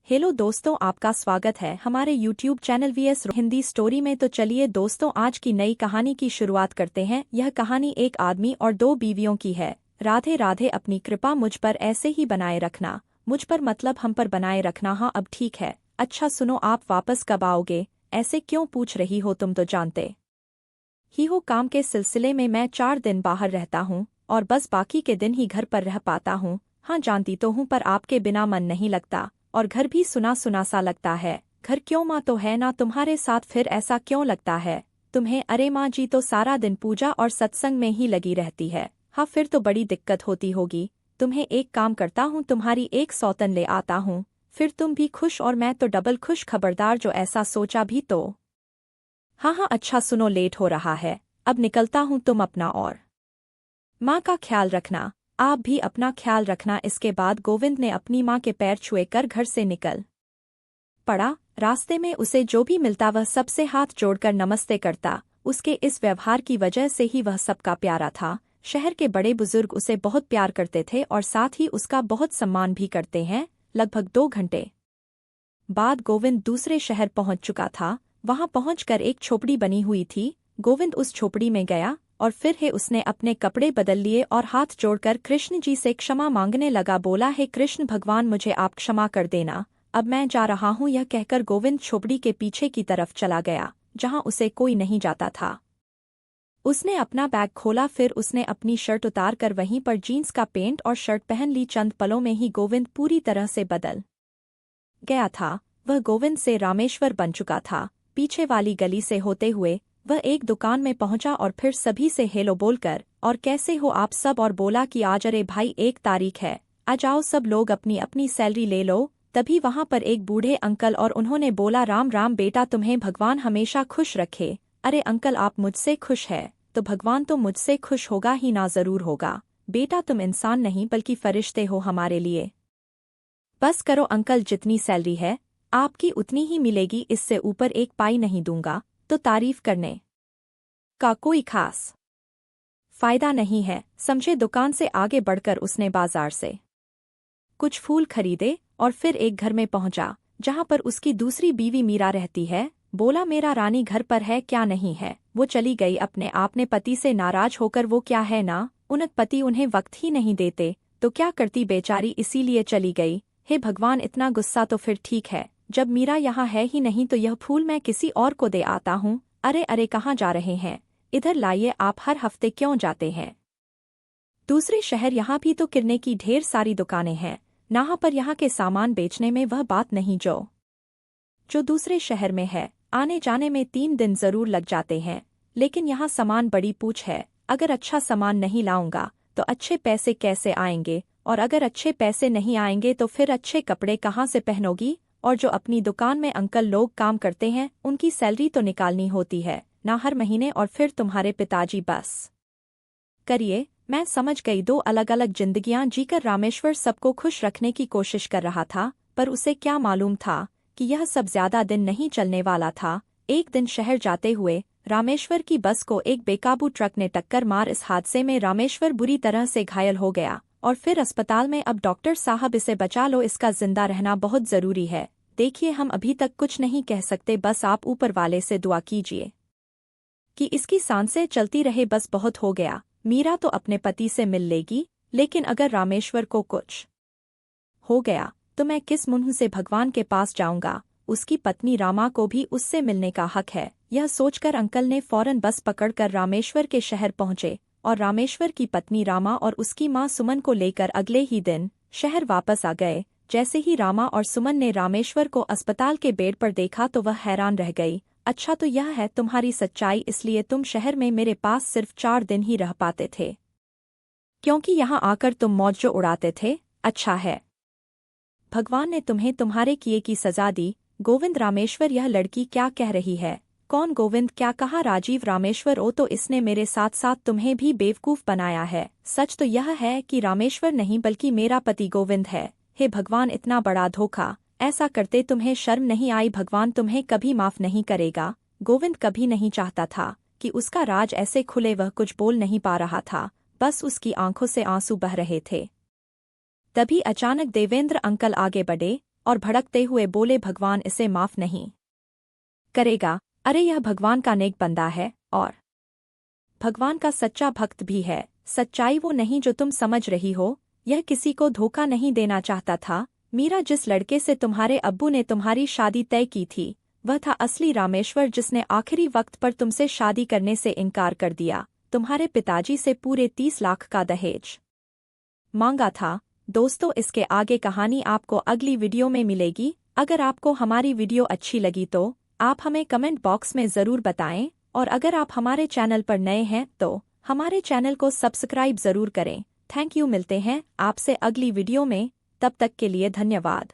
Hello दोस्तों, आपका स्वागत है हमारे YouTube channel VS Hindi story में। तो चलिए दोस्तों, आज की नई कहानी की शुरुआत करते हैं। यह कहानी एक आदमी और दो बीवियों की है। राधे राधे। अपनी कृपा मुझ पर ऐसे ही बनाए रखना। मुझ पर मतलब हम पर बनाए रखना। हाँ, अब ठीक है। अच्छा सुनो, आप वापस कब आओगे? ऐसे क्यों पूछ रही हो? तुम तो जानते ही हो काम के सिलसिले में मैं 4 दिन बाहर रहता हूँ और बस बाकी के दिन ही घर पर रह पाता हूँ। हाँ जानती तो हूँ, पर आपके बिना मन नहीं लगता और घर भी सुना सुना सा लगता है। घर क्यों? माँ तो है ना तुम्हारे साथ, फिर ऐसा क्यों लगता है तुम्हें? अरे माँ जी तो सारा दिन पूजा और सत्संग में ही लगी रहती है। हाँ फिर तो बड़ी दिक्कत होती होगी तुम्हें। एक काम करता हूँ, तुम्हारी एक सौतन ले आता हूँ, फिर तुम भी खुश और मैं तो डबल खुश। खबरदार जो ऐसा सोचा भी तो। हाँ हाँ अच्छा सुनो, लेट हो रहा है, अब निकलता हूँ। तुम अपना और माँ का ख्याल रखना। आप भी अपना ख्याल रखना। इसके बाद गोविंद ने अपनी माँ के पैर छुए कर घर से निकल पड़ा। रास्ते में उसे जो भी मिलता वह सबसे हाथ जोड़कर नमस्ते करता। उसके इस व्यवहार की वजह से ही वह सबका प्यारा था। शहर के बड़े बुजुर्ग उसे बहुत प्यार करते थे और साथ ही उसका बहुत सम्मान भी करते हैं। लगभग 2 घंटे बाद गोविंद दूसरे शहर पहुंच चुका था। वहां पहुंचकर एक झोपड़ी बनी हुई थी। गोविंद उस झोपड़ी में गया और फिर है उसने अपने कपड़े बदल लिए और हाथ जोड़कर कृष्ण जी से क्षमा मांगने लगा। बोला, हे कृष्ण भगवान, मुझे आप क्षमा कर देना, अब मैं जा रहा हूँ। यह कहकर गोविंद झोपड़ी के पीछे की तरफ चला गया जहाँ उसे कोई नहीं जाता था। उसने अपना बैग खोला, फिर उसने अपनी शर्ट उतार कर वहीं पर जीन्स का पेंट और शर्ट पहन ली। चंद पलों में ही गोविंद पूरी तरह से बदल गया था। वह गोविंद से रामेश्वर बन चुका था। पीछे वाली गली से होते हुए वह एक दुकान में पहुंचा और फिर सभी से हेलो बोलकर, और कैसे हो आप सब, और बोला कि आज अरे भाई 1 तारीख है, आ जाओ सब लोग अपनी अपनी सैलरी ले लो। तभी वहां पर एक बूढ़े अंकल और उन्होंने बोला, राम राम बेटा, तुम्हें भगवान हमेशा खुश रखे। अरे अंकल, आप मुझसे खुश है तो भगवान तो मुझसे खुश होगा ही ना। जरूर होगा बेटा, तुम इंसान नहीं बल्कि फरिश्ते हो हमारे लिए। बस करो अंकल, जितनी सैलरी है आपकी उतनी ही मिलेगी, इससे ऊपर 1 पाई नहीं दूंगा। तो तारीफ करने का कोई खास फायदा नहीं है, समझे। दुकान से आगे बढ़कर उसने बाजार से कुछ फूल खरीदे और फिर एक घर में पहुंचा जहां पर उसकी दूसरी बीवी मीरा रहती है। बोला, मेरा रानी घर पर है क्या? नहीं है, वो चली गई अपने आपने पति से नाराज होकर। वो क्या है ना, उनके पति उन्हें वक्त ही नहीं देते तो क्या करती बेचारी, इसीलिए चली गई। हे भगवान, इतना गुस्सा। तो फिर ठीक है, जब मीरा यहाँ है ही नहीं तो यह फूल मैं किसी और को दे आता हूँ। अरे अरे, कहाँ जा रहे हैं? इधर लाइए, आप हर हफ्ते क्यों जाते हैं दूसरे शहर? यहाँ भी तो किरने की ढेर सारी दुकानें हैं, यहाँ पर यहाँ के सामान बेचने में वह बात नहीं जो दूसरे शहर में है। आने जाने में 3 दिन जरूर लग जाते हैं, लेकिन यहाँ सामान बड़ी पूछ है। अगर अच्छा सामान नहीं लाऊंगा तो अच्छे पैसे कैसे आएंगे, और अगर अच्छे पैसे नहीं आएंगे तो फिर अच्छे कपड़े कहाँ से पहनोगी? और जो अपनी दुकान में अंकल लोग काम करते हैं उनकी सैलरी तो निकालनी होती है ना हर महीने, और फिर तुम्हारे पिताजी बस करिए। मैं समझ गई, 2 अलग अलग जिंदगियां जीकर रामेश्वर सबको खुश रखने की कोशिश कर रहा था, पर उसे क्या मालूम था कि यह सब ज्यादा दिन नहीं चलने वाला था। एक दिन शहर जाते हुए रामेश्वर की बस को एक बेकाबू ट्रक ने टक्कर मार। इस हादसे में रामेश्वर बुरी तरह से घायल हो गया और फिर अस्पताल में। अब डॉक्टर साहब इसे बचा लो, इसका जिंदा रहना बहुत जरूरी है। देखिए, हम अभी तक कुछ नहीं कह सकते, बस आप ऊपर वाले से दुआ कीजिए कि इसकी सांसें चलती रहे। बस बहुत हो गया, मीरा तो अपने पति से मिल लेगी, लेकिन अगर रामेश्वर को कुछ हो गया तो मैं किस मुंह से भगवान के पास जाऊंगा? उसकी पत्नी रामा को भी उससे मिलने का हक है। यह सोचकर अंकल ने फौरन बस पकड़कर रामेश्वर के शहर पहुंचे और रामेश्वर की पत्नी रामा और उसकी मां सुमन को लेकर अगले ही दिन शहर वापस आ गए। जैसे ही रामा और सुमन ने रामेश्वर को अस्पताल के बेड पर देखा तो वह हैरान रह गई। अच्छा, तो यह है तुम्हारी सच्चाई, इसलिए तुम शहर में मेरे पास सिर्फ 4 दिन ही रह पाते थे, क्योंकि यहाँ आकर तुम मौज जो उड़ाते थे। अच्छा है, भगवान ने तुम्हें तुम्हारे किए की सजा दी। गोविंद, रामेश्वर, यह लड़की क्या कह रही है? कौन? गोविंद, क्या कहा? राजीव, रामेश्वर, ओ तो इसने मेरे साथ साथ तुम्हें भी बेवकूफ बनाया है। सच तो यह है कि रामेश्वर नहीं बल्कि मेरा पति गोविंद है। हे भगवान, इतना बड़ा धोखा! ऐसा करते तुम्हें शर्म नहीं आई? भगवान तुम्हें कभी माफ नहीं करेगा। गोविंद कभी नहीं चाहता था कि उसका राज ऐसे खुले। वह कुछ बोल नहीं पा रहा था, बस उसकी आंखों से आंसू बह रहे थे। तभी अचानक देवेंद्र अंकल आगे बढ़े और भड़कते हुए बोले भगवान इसे माफ नहीं करेगा। अरे यह भगवान का नेक बंदा है और भगवान का सच्चा भक्त भी है। सच्चाई वो नहीं जो तुम समझ रही हो। यह किसी को धोखा नहीं देना चाहता था। मीरा, जिस लड़के से तुम्हारे अब्बू ने तुम्हारी शादी तय की थी वह था असली रामेश्वर, जिसने आखिरी वक्त पर तुमसे शादी करने से इनकार कर दिया। तुम्हारे पिताजी से पूरे 30 लाख का दहेज मांगा था। दोस्तों, इसके आगे कहानी आपको अगली वीडियो में मिलेगी। अगर आपको हमारी वीडियो अच्छी लगी तो आप हमें कमेंट बॉक्स में ज़रूर बताएं, और अगर आप हमारे चैनल पर नए हैं तो हमारे चैनल को सब्सक्राइब ज़रूर करें। Thank you. मिलते हैं आपसे अगली वीडियो में, तब तक के लिए धन्यवाद।